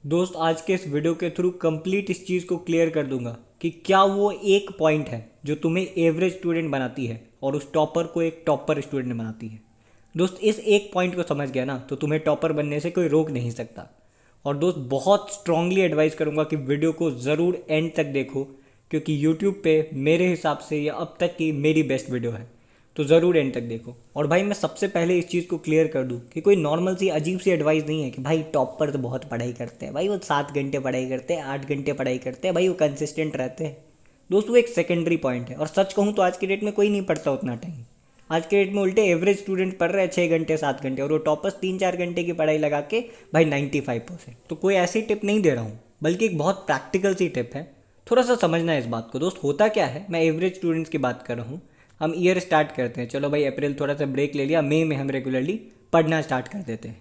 दोस्त आज के इस वीडियो के थ्रू कंप्लीट इस चीज़ को क्लियर कर दूंगा कि क्या वो एक पॉइंट है जो तुम्हें एवरेज स्टूडेंट बनाती है और उस टॉपर को एक टॉपर स्टूडेंट बनाती है। दोस्त इस एक पॉइंट को समझ गया ना तो तुम्हें टॉपर बनने से कोई रोक नहीं सकता। और दोस्त बहुत स्ट्रांगली एडवाइस करूंगा कि वीडियो को ज़रूर एंड तक देखो, क्योंकि यूट्यूब पे मेरे हिसाब से ये अब तक की मेरी बेस्ट वीडियो है। तो ज़रूर एंड तक देखो। और भाई मैं सबसे पहले इस चीज़ को क्लियर कर दूं कि कोई नॉर्मल सी अजीब सी एडवाइस नहीं है कि भाई टॉपर तो बहुत पढ़ाई करते हैं, भाई वो 7 घंटे पढ़ाई करते हैं, 8 घंटे पढ़ाई करते हैं, भाई वो कंसिस्टेंट रहते हैं। दोस्त वो एक सेकेंडरी पॉइंट है। और सच कहूँ तो आज की डेट में कोई नहीं पढ़ता उतना टाइम। आज के डेट में उल्टे एवरेज स्टूडेंट पढ़ रहे हैं 6 घंटे 7 घंटे, और वो टॉपर्स 3-4 घंटे की पढ़ाई लगा के भाई 95%। तो कोई ऐसी टिप नहीं दे रहा हूँ, बल्कि एक बहुत प्रैक्टिकल सी टिप है। थोड़ा सा समझना है इस बात को। दोस्त होता क्या है, मैं एवरेज स्टूडेंट्स की बात कर रहा हूँ। हम ईयर स्टार्ट करते हैं, चलो भाई अप्रैल थोड़ा सा ब्रेक ले लिया, मई में हम रेगुलरली पढ़ना स्टार्ट कर देते हैं।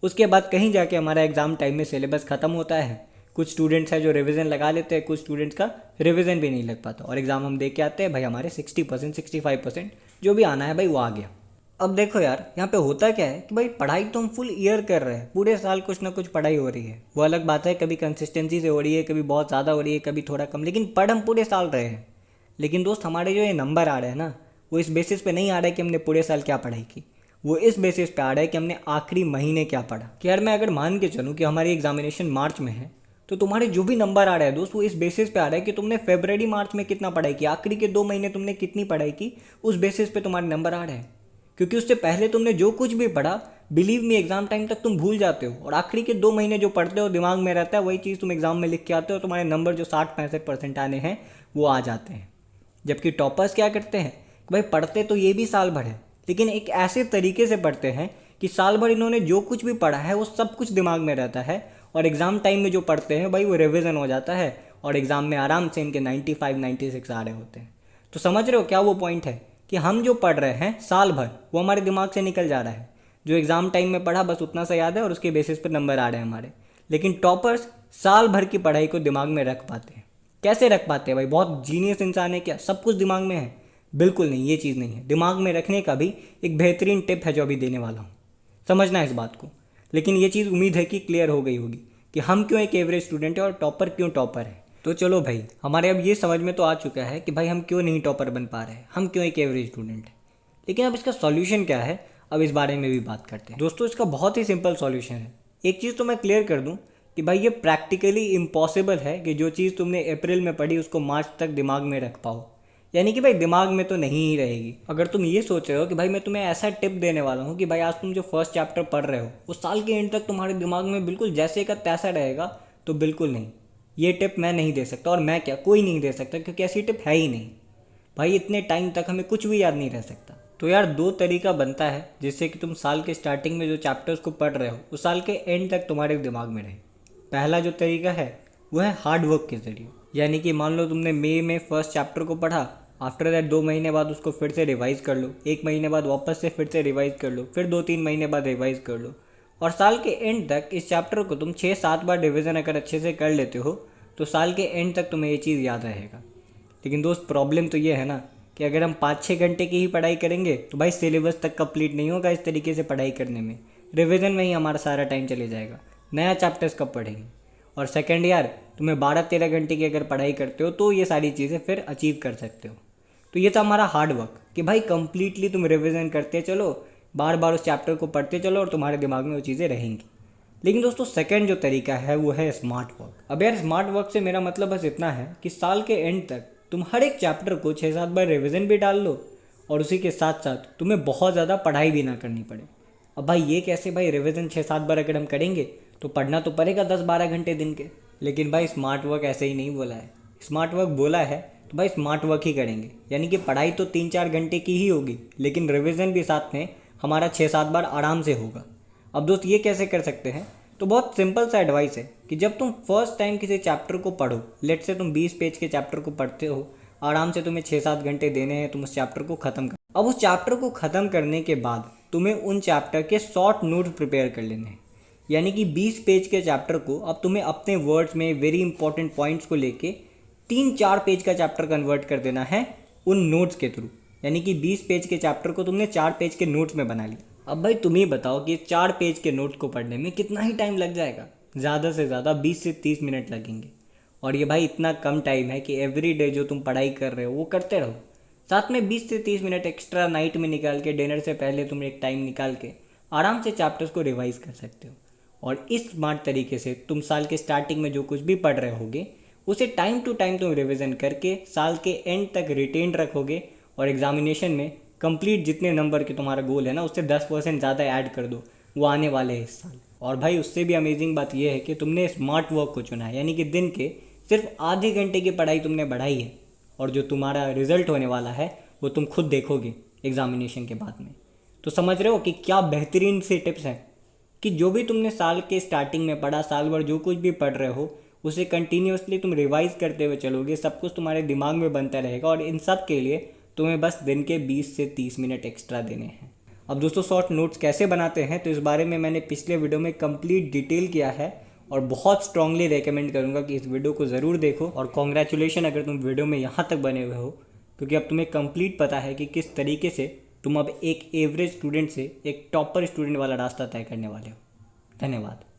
उसके बाद कहीं जाके हमारा एग्ज़ाम टाइम में सिलेबस ख़त्म होता है। कुछ स्टूडेंट्स हैं जो रिवीजन लगा लेते हैं, कुछ स्टूडेंट्स का रिवीजन भी नहीं लग पाता और एग्ज़ाम हम दे के आते हैं, भाई हमारे 60% 65% जो भी आना है भाई वो आ गया। अब देखो यार, यहाँ पे होता क्या है कि भाई पढ़ाई तो हम फुल ईयर कर रहे हैं, पूरे साल कुछ ना कुछ पढ़ाई हो रही है। वो अलग बात है, कभी कंसिस्टेंसी से हो रही है, कभी बहुत ज़्यादा हो रही है, कभी थोड़ा कम, लेकिन पढ़ हम पूरे साल रहे हैं। लेकिन दोस्त हमारे जो ये नंबर आ रहे हैं ना, वो इस बेसिस पे नहीं आ रहा है कि हमने पूरे साल क्या पढ़ाई की। वो इस बेसिस पे आ रहा है कि हमने आखिरी महीने क्या पढ़ा। कि यार मैं अगर मान के चलूँ कि हमारी एग्जामिनेशन मार्च में है, तो तुम्हारे जो भी नंबर आ रहा है दोस्त, वो इस बेसिस पे आ रहा है कि तुमने फरवरी मार्च में कितना पढ़ाई की, आखिरी के 2 महीने तुमने कितनी पढ़ाई की, उस बेसिस पे तुम्हारे नंबर आ रहे हैं। क्योंकि उससे पहले तुमने जो कुछ भी पढ़ा, बिलीव मी एग्जाम टाइम तक तुम भूल जाते हो, और आखिरी के 2 महीने जो पढ़ते हो दिमाग में रहता है, वही चीज़ तुम एग्जाम में लिख के आते हो, तुम्हारे नंबर जो 60-65% आने हैं वो आ जाते हैं। जबकि टॉपर्स क्या करते हैं कि भाई पढ़ते तो ये भी साल भर है, लेकिन एक ऐसे तरीके से पढ़ते हैं कि साल भर इन्होंने जो कुछ भी पढ़ा है वो सब कुछ दिमाग में रहता है, और एग्ज़ाम टाइम में जो पढ़ते हैं भाई वो रिवीजन हो जाता है, और एग्ज़ाम में आराम से इनके 95-96 आ रहे होते हैं। तो समझ रहे हो क्या वो पॉइंट है कि हम जो पढ़ रहे हैं साल भर वो हमारे दिमाग से निकल जा रहा है। जो एग्ज़ाम टाइम में पढ़ा बस उतना सा याद है और उसके बेसिस पर नंबर आ रहे हैं हमारे। लेकिन टॉपर्स साल भर की पढ़ाई को दिमाग में रख पाते हैं। कैसे रख पाते हैं भाई? बहुत जीनियस इंसान है क्या, सब कुछ दिमाग में है? बिल्कुल नहीं, ये चीज़ नहीं है। दिमाग में रखने का भी एक बेहतरीन टिप है जो अभी देने वाला हूँ, समझना है इस बात को। लेकिन ये चीज़ उम्मीद है कि क्लियर हो गई होगी कि हम क्यों एक एवरेज स्टूडेंट है और टॉपर क्यों टॉपर है। तो चलो भाई, हमारे अब ये समझ में तो आ चुका है कि भाई हम क्यों नहीं टॉपर बन पा रहे हैं, हम क्यों एक एवरेज स्टूडेंट है। लेकिन अब इसका सॉल्यूशन क्या है, अब इस बारे में भी बात करते हैं। दोस्तों इसका बहुत ही सिंपल सॉल्यूशन है। एक चीज़ तो मैं क्लियर कर दूं कि भाई ये प्रैक्टिकली इम्पॉसिबल है कि जो चीज़ तुमने अप्रैल में पढ़ी उसको मार्च तक दिमाग में रख पाओ। यानी कि भाई दिमाग में तो नहीं ही रहेगी। अगर तुम ये सोच रहे हो कि भाई मैं तुम्हें ऐसा टिप देने वाला हूँ कि भाई आज तुम जो फर्स्ट चैप्टर पढ़ रहे हो वो साल के एंड तक तुम्हारे दिमाग में बिल्कुल जैसे का तैसा रहेगा, तो बिल्कुल नहीं। ये टिप मैं नहीं दे सकता, और मैं क्या, कोई नहीं दे सकता, क्योंकि ऐसी टिप है ही नहीं। भाई इतने टाइम तक हमें कुछ भी याद नहीं रह सकता। तो यार दो तरीका बनता है जिससे कि तुम साल के स्टार्टिंग में जो चैप्टर्स को पढ़ रहे हो उस साल के एंड तक तुम्हारे दिमाग में रहे। पहला जो तरीका है वो है हार्ड वर्क के ज़रिए। यानी कि मान लो तुमने मई में फर्स्ट चैप्टर को पढ़ा, आफ्टर दैट 2 महीने बाद उसको फिर से रिवाइज़ कर लो, 1 महीने बाद वापस से फिर से रिवाइज़ कर लो, फिर 2-3 महीने बाद रिवाइज़ कर लो, और साल के एंड तक इस चैप्टर को तुम 6-7 बार रिविज़न अगर अच्छे से कर लेते हो तो साल के एंड तक तुम्हें ये चीज़ याद रहेगा। लेकिन दोस्त प्रॉब्लम तो ये है ना कि अगर हम 5-6 घंटे की ही पढ़ाई करेंगे तो भाई सिलेबस तक कंप्लीट नहीं होगा। इस तरीके से पढ़ाई करने में रिवीजन में ही हमारा सारा टाइम चले जाएगा, नया चैप्टर्स कब पढ़ेंगे। और सेकंड यार, तुम्हें 12-13 घंटे की अगर पढ़ाई करते हो तो ये सारी चीज़ें फिर अचीव कर सकते हो। तो ये था हमारा हार्ड वर्क कि भाई कंप्लीटली तुम रिवीजन करते चलो, बार बार उस चैप्टर को पढ़ते चलो, और तुम्हारे दिमाग में वो चीज़ें रहेंगी। लेकिन दोस्तों सेकंड जो तरीका है वो है स्मार्ट वर्क। अब यार स्मार्ट वर्क से मेरा मतलब बस इतना है कि साल के एंड तक तुम हर एक चैप्टर को 6-7 बार रिवीजन भी डाल लो, और उसी के साथ साथ तुम्हें बहुत ज़्यादा पढ़ाई भी ना करनी पड़े। अब भाई ये कैसे, भाई रिवीजन 6-7 बार अगर हम करेंगे तो पढ़ना तो पड़ेगा 10-12 घंटे दिन के। लेकिन भाई स्मार्ट वर्क ऐसे ही नहीं बोला है। स्मार्ट वर्क बोला है तो भाई स्मार्ट वर्क ही करेंगे। यानी कि पढ़ाई तो 3-4 घंटे की ही होगी, लेकिन रिवीजन भी साथ में हमारा 6-7 बार आराम से होगा। अब दोस्त ये कैसे कर सकते हैं, तो बहुत सिंपल सा एडवाइस है कि जब तुम फर्स्ट टाइम किसी चैप्टर को पढ़ो, लेट से तुम 20 पेज के चैप्टर को पढ़ते हो, आराम से तुम्हें 6-7 घंटे देने हैं, तुम उस चैप्टर को ख़त्म कर। अब उस चैप्टर को ख़त्म करने के बाद तुम्हें उन चैप्टर के शॉर्ट नोट प्रिपेयर कर लेने हैं। यानी कि 20 पेज के चैप्टर को अब तुम्हें अपने वर्ड्स में वेरी इंपॉर्टेंट पॉइंट्स को लेके 3-4 पेज का चैप्टर कन्वर्ट कर देना है उन नोट्स के थ्रू। यानी कि 20 पेज के चैप्टर को तुमने 4 पेज के नोट्स में बना लिया। अब भाई तुम ही बताओ कि 4 पेज के नोट्स को पढ़ने में कितना ही टाइम लग जाएगा। ज़्यादा से ज़्यादा 20 से 30 मिनट लगेंगे। और ये भाई इतना कम टाइम है कि एवरी डे जो तुम पढ़ाई कर रहे हो वो करते रहो। साथ में 20 से 30 मिनट एक्स्ट्रा नाइट में निकाल के, डिनर से पहले तुम एक टाइम निकाल के आराम से चैप्टर्स को रिवाइज कर सकते हो। और इस स्मार्ट तरीके से तुम साल के स्टार्टिंग में जो कुछ भी पढ़ रहे होगे उसे टाइम टू टाइम तुम रिवीजन करके साल के एंड तक रिटेन रखोगे। और एग्जामिनेशन में कंप्लीट जितने नंबर के तुम्हारा गोल है ना, उससे 10% ज़्यादा ऐड कर दो, वो आने वाले हैं इस साल। और भाई उससे भी अमेजिंग बात यह है कि तुमने स्मार्ट वर्क को चुना है, यानी कि दिन के सिर्फ आधे घंटे की पढ़ाई तुमने बढ़ाई है। और जो तुम्हारा रिजल्ट होने वाला है वो तुम खुद देखोगे एग्जामिनेशन के बाद में। तो समझ रहे हो कि क्या बेहतरीन से टिप्स हैं कि जो भी तुमने साल के स्टार्टिंग में पढ़ा, साल भर जो कुछ भी पढ़ रहे हो उसे कंटिन्यूसली तुम रिवाइज करते हुए चलोगे, सब कुछ तुम्हारे दिमाग में बनता रहेगा। और इन सब के लिए तुम्हें बस दिन के 20 से 30 मिनट एक्स्ट्रा देने हैं। अब दोस्तों, शॉर्ट नोट्स कैसे बनाते हैं तो इस बारे में मैंने पिछले वीडियो में कंप्लीट डिटेल किया है और बहुत स्ट्रांगली रेकमेंड करूंगा कि इस वीडियो को ज़रूर देखो। और कॉन्ग्रेचुलेशन अगर तुम वीडियो में यहाँ तक बने हुए हो, क्योंकि अब तुम्हें कंप्लीट पता है कि किस तरीके से तुम अब एक एवरेज स्टूडेंट से एक टॉपर स्टूडेंट वाला रास्ता तय करने वाले हो। धन्यवाद।